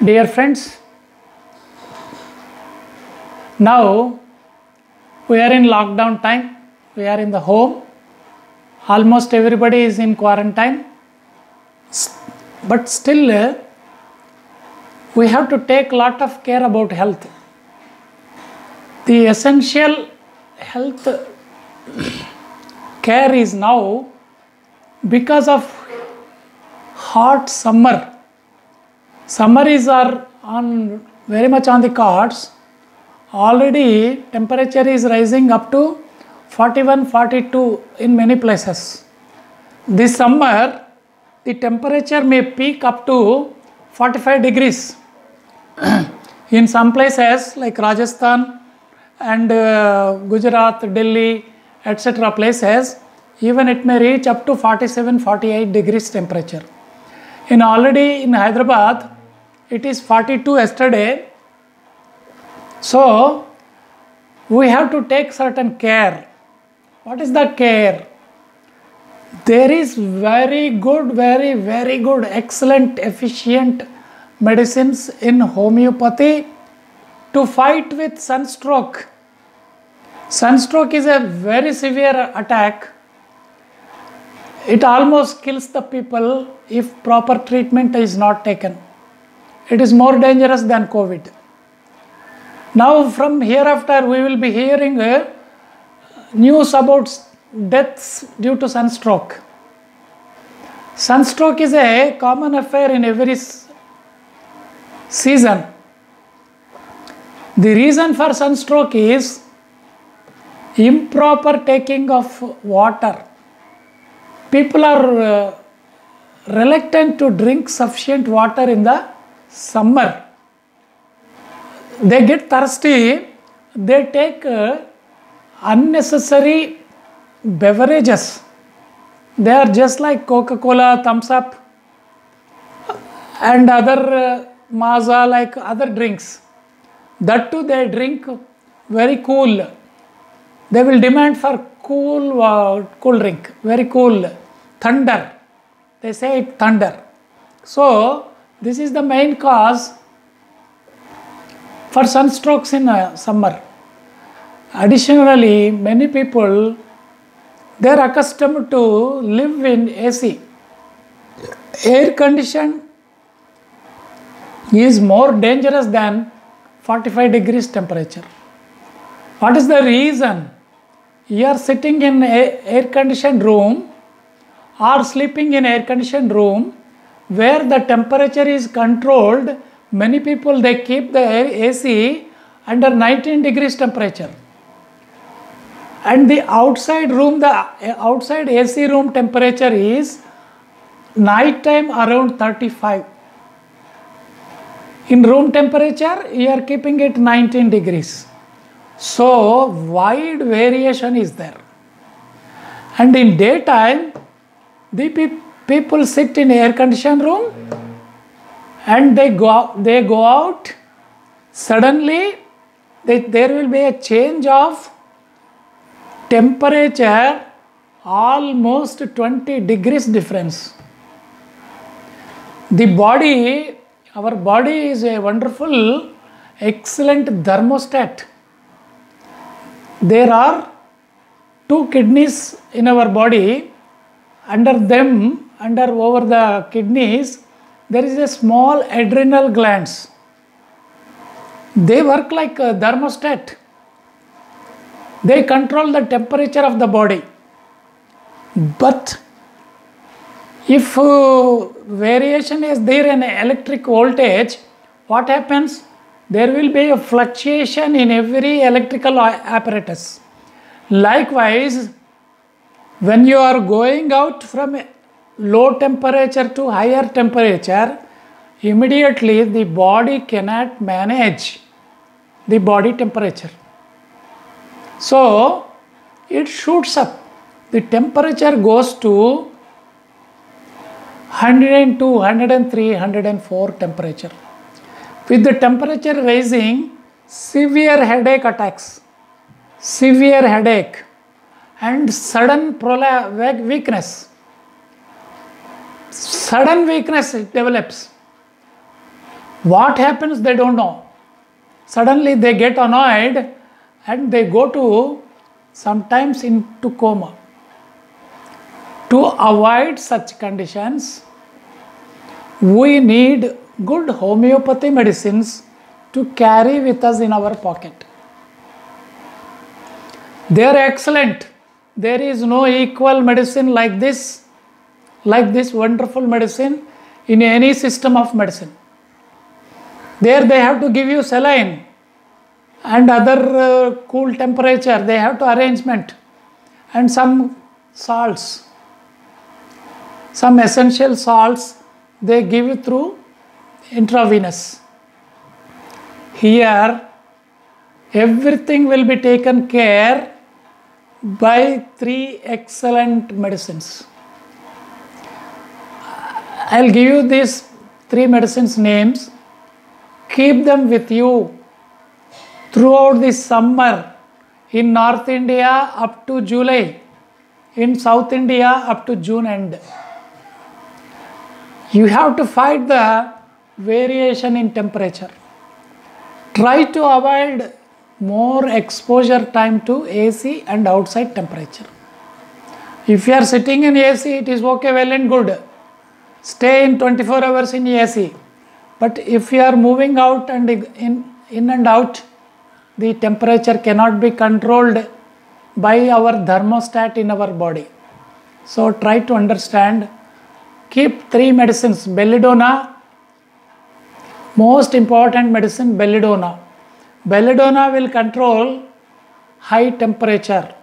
Dear friends, now we are in lockdown time, we are in the home, almost everybody is in quarantine, but still we have to take lot of care about health. The essential health care is now because of hot summer. Summer is on very much on the cards. Already temperature is rising up to 41, 42 in many places. This summer the temperature may peak up to 45 degrees. In some places like Rajasthan and Gujarat, Delhi, etc. places, even it may reach up to 47, 48 degrees temperature. Already in Hyderabad, it is 42 yesterday. So, we have to take certain care. What is the care? There is very good, very good, excellent, efficient medicines in homeopathy to fight with sunstroke. Sunstroke is a very severe attack. It almost kills the people if proper treatment is not taken. It is more dangerous than COVID. Now from hereafter we will be hearing news about deaths due to sunstroke. Sunstroke is a common affair in every season. The reason for sunstroke is improper taking of water. People are reluctant to drink sufficient water in the summer. They get thirsty, they take unnecessary beverages. They are just like Coca-Cola, Thumbs Up and other Maaza, like other drinks. That too they drink very cool. They will demand for cool drink, very cool, thunder. They say it thunder. So this is the main cause for sunstrokes in summer. Additionally, many people, they are accustomed to live in AC. Air condition is more dangerous than 45 degrees temperature. What is the reason? You are sitting in air conditioned room or sleeping in air conditioned room where the temperature is controlled. Many people, they keep the AC under 19 degrees temperature. And the outside room, the outside AC room temperature is night time around 35. In room temperature, you are keeping it 19 degrees. So, wide variation is there. And in daytime, the people sit in air conditioned room and they go out. Suddenly, there will be a change of temperature, almost 20 degrees difference. The body, our body is a wonderful, excellent thermostat. There are two kidneys in our body. Under them, over the kidneys, there is a small adrenal glands. They work like a thermostat. They control the temperature of the body. But if variation is there in electric voltage, what happens? There will be a fluctuation in every electrical apparatus. Likewise, when you are going out from low temperature to higher temperature, immediately the body cannot manage the body temperature. So, it shoots up. The temperature goes to 102, 103, 104 temperature. With the temperature rising, severe headache attacks, severe headache and sudden weakness. Sudden weakness develops. What happens, they don't know. Suddenly they get annoyed and they go to sometimes into coma. To avoid such conditions, we need good homeopathy medicines to carry with us in our pocket. They are excellent. There is no equal medicine like this wonderful medicine in any system of medicine. There they have to give you saline and other cool temperature. They have to arrangement and some salts, some essential salts they give you through intravenous. Here everything will be taken care by 3 excellent medicines. I'll give you these 3 medicines names. Keep them with you throughout this summer. In North India up to July, in South India up to June end. You have to fight the variation in temperature. Try to avoid more exposure time to AC and outside temperature. If you are sitting in AC, it is okay, well and good. Stay in 24 hours in AC. But if you are moving out and in and out, the temperature cannot be controlled by our thermostat in our body. So try to understand. Keep 3 medicines. Belladonna, most important medicine, belladonna. Belladonna will control high temperature.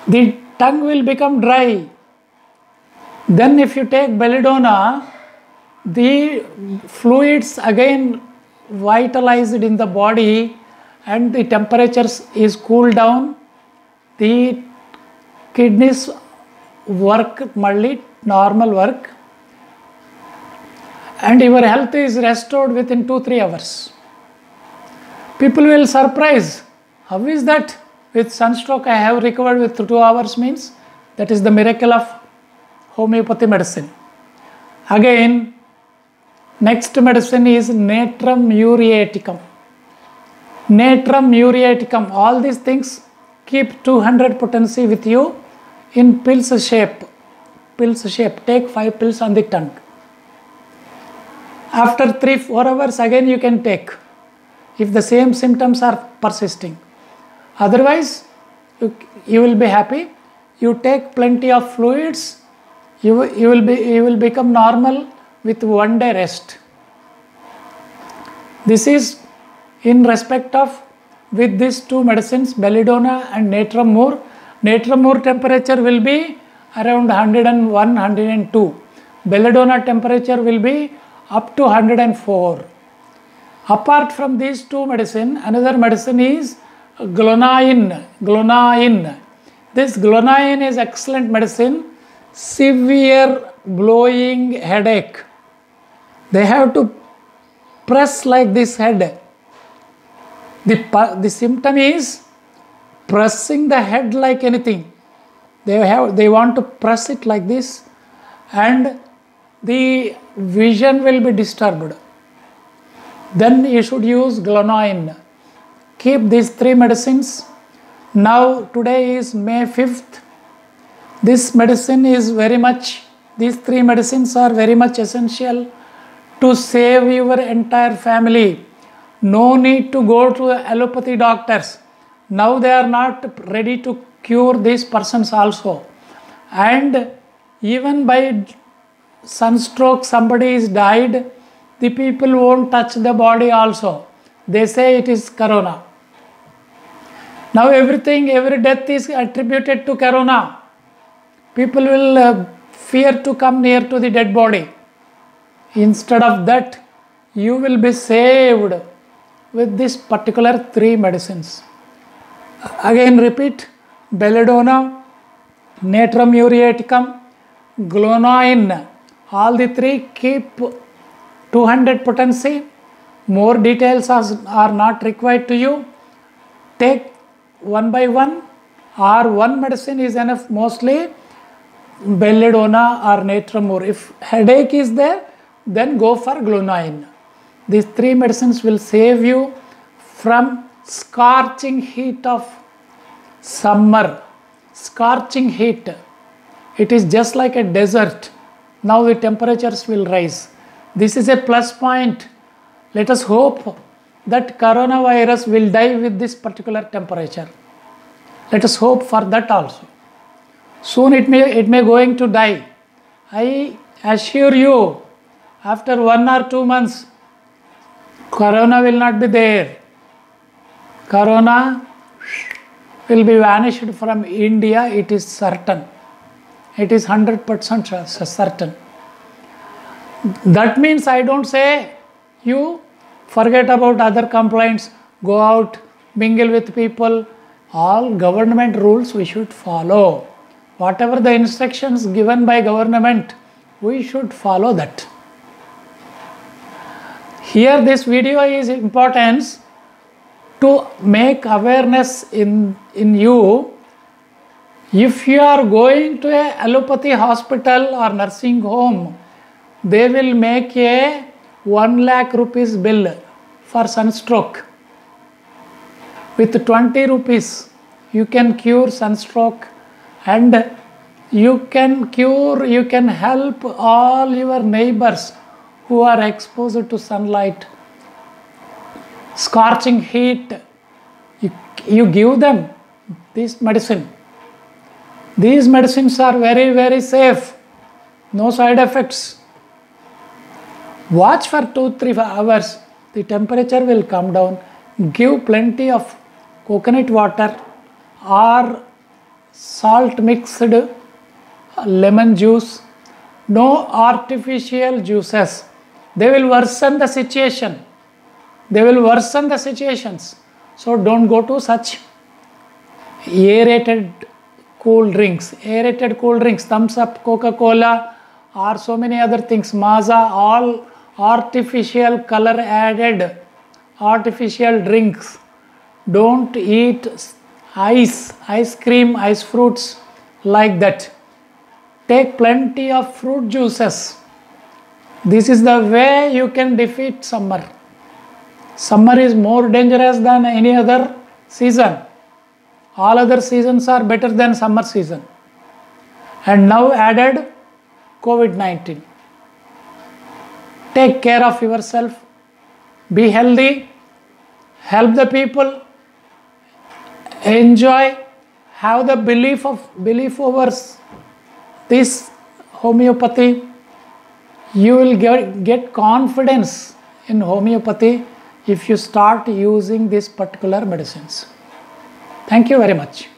The tongue will become dry. Then if you take belladonna, the fluids again vitalized in the body and the temperature is cooled down. The kidneys work mildly, normal work, and your health is restored within 2-3 hours. People will surprise. How is that? With sunstroke I have recovered with 2 hours means that is the miracle of homeopathy medicine. Again, next medicine is Natrum muriaticum. Natrum muriaticum. All these things keep 200 potency with you in pills shape. Pills shape. Take 5 pills on the tongue. After 3-4 hours again you can take, if the same symptoms are persisting. Otherwise, you will be happy. You take plenty of fluids. You will become normal with 1 day rest. This is in respect of with these 2 medicines, belladonna and natrum mur. Natrum mur temperature will be around 101, 102. Belladonna temperature will be up to 104. Apart from these 2 medicine, another medicine is Glonain. Glonain. This Glonain is excellent medicine. Severe blowing headache. They have to press like this head. The symptom is pressing the head like anything. They want to press it like this, and the vision will be disturbed. Then you should use Glonain. Keep these 3 medicines. Now today is May 5th. This medicine is these 3 medicines are very much essential to save your entire family. No need to go to allopathy doctors. Now they are not ready to cure these persons also. And even by sunstroke somebody is died, the people won't touch the body also. They say it is corona. Now every death is attributed to corona. People will fear to come near to the dead body. Instead of that, you will be saved with this particular 3 medicines. Again repeat, belladonna, natrum muriaticum, Glonain. All the 3 keep 200 potency. More details are not required to you. Take 1 by 1 or 1 medicine is enough, mostly belladonna or natrum mur. If headache is there, then go for Glonain. These 3 medicines will save you from scorching heat of summer. Scorching heat. It is just like a desert. Now the temperatures will rise. This is a plus point. Let us hope that coronavirus will die with this particular temperature. Let us hope for that also. Soon it may going to die. I assure you, after 1 or 2 months, corona will not be there. Corona will be vanished from India, it is certain. It is 100% certain. That means I don't say you forget about other complaints, go out, mingle with people. All government rules we should follow. Whatever the instructions given by government, we should follow that. Here this video is important to make awareness in you. If you are going to a allopathy hospital or nursing home, they will make a 1 lakh rupees bill for sunstroke. With 20 rupees, you can cure sunstroke, and you can help all your neighbors who are exposed to sunlight, scorching heat. You give them this medicine. These medicines are very, very safe. No side effects. Watch for 2-3 hours. The temperature will come down. Give plenty of coconut water or salt mixed lemon juice. No artificial juices. They will worsen the situation. They will worsen the situations. So don't go to such aerated cool drinks. Aerated cool drinks, Thumbs Up, Coca-Cola, or so many other things. Maaza, all artificial color added artificial drinks. Don't eat ice cream, ice fruits like that. Take plenty of fruit juices. This is the way you can defeat summer. Summer is more dangerous than any other season. All other seasons are better than summer season. And now added COVID-19. Take care of yourself. Be healthy. Help the people. Enjoy. Have the belief over this homeopathy. You will get confidence in homeopathy if you start using these particular medicines. Thank you very much.